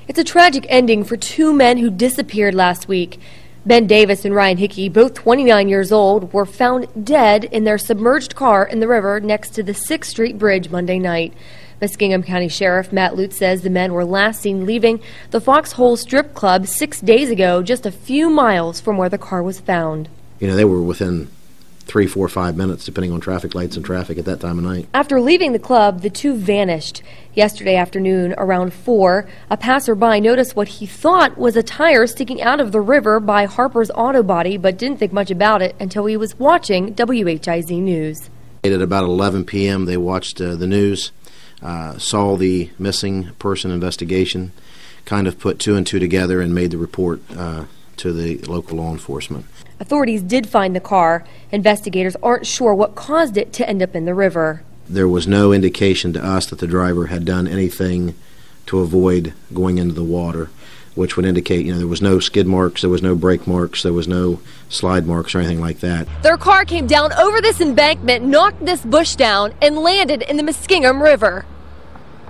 It's a tragic ending for two men who disappeared last week. Ben Davis and Ryan Hickey, both 29 years old, were found dead in their submerged car in the river next to the 6th Street Bridge Monday night. Muskingum County Sheriff Matt Lutz says the men were last seen leaving the Foxhole Strip Club 6 days ago, just a few miles from where the car was found. You know, they were within 3, 4, 5 minutes, depending on traffic lights and traffic at that time of night. After leaving the club, the two vanished. Yesterday afternoon, around 4, a passerby noticed what he thought was a tire sticking out of the river by Harper's Auto Body, but didn't think much about it until he was watching WHIZ News. At about 11 p.m., they watched the news, saw the missing person investigation, kind of put 2 and 2 together and made the report to the local law enforcement. Authorities did find the car. Investigators aren't sure what caused it to end up in the river. There was no indication to us that the driver had done anything to avoid going into the water, which would indicate, there was no skid marks, there was no brake marks, there was no slide marks or anything like that. Their car came down over this embankment, knocked this bush down, and landed in the Muskingum River.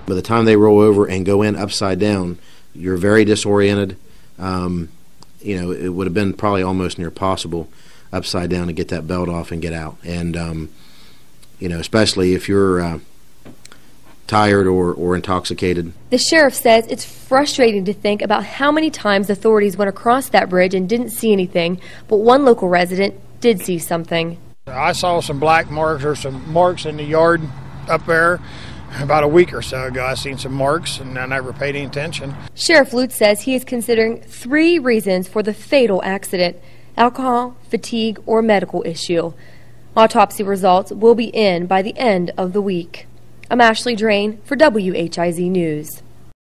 By the time they roll over and go in upside down, you're very disoriented. It would have been probably almost near possible upside down to get that belt off and get out. And, especially if you're tired or intoxicated. The sheriff says it's frustrating to think about how many times authorities went across that bridge and didn't see anything, but one local resident did see something. I saw some black marks or some marks in the yard up there. About a week or so ago, I seen some marks, and I never paid any attention. Sheriff Lutz says he is considering 3 reasons for the fatal accident: alcohol, fatigue, or medical issue. Autopsy results will be in by the end of the week. I'm Ashley Drain for WHIZ News.